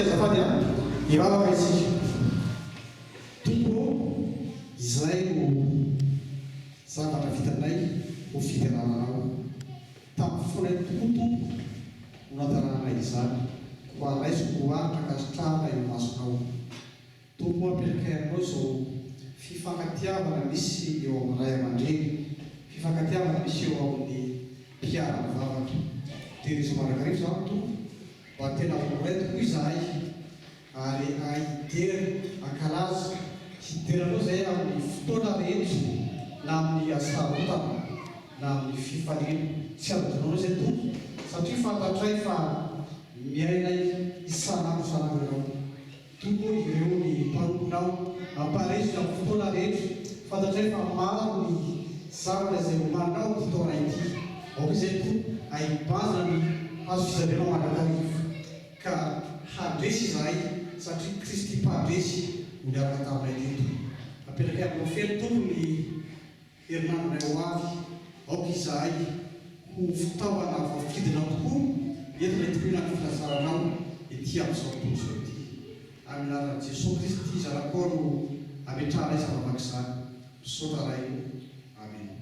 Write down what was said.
azafady a ivavaka isika tompo izay no zavatra vitanay ho fiterananao tamin'ny fonay tompo no natananay izany ko araisiko hoaritra kasitrahana eo masonao tompo ampianakay aminao zao fifankatiavana misy eo amin'ny ray aman-dreny fifankatiavana misy eo amin'ny mpiara mivavaka dia izy marakarivo zany tompo mba tena voretiko izahay ary aidery ankalaza hideranao zay amin'ny fotoana rehetra na amin'ny asarotana na amin'ny fifaliana tsy adonao zay tompo satria fantatray fa miainay isanandro isanandro tompo ireo ny mpanomponao amparesitra amin'ny fotoana rehetra fantatray fa maro ny zavatra zay manao fotoana ity aoka izay tompo aibazana ny hazo fizavenao mandrakarivo ka handresy izahay satria Kristy mpandresy miaraka taminay teto ampianakay aminao fely tompo ny herinandronay ho avy aoka izahay ho fitaovana vavokidinao tokoa entina itohina ny filazaranao ety amin'izao tontolo izao ity amin'ny anaran'i Jesosy Kristy zanakao no ametrahanay zava-makizany misaotra ray amen.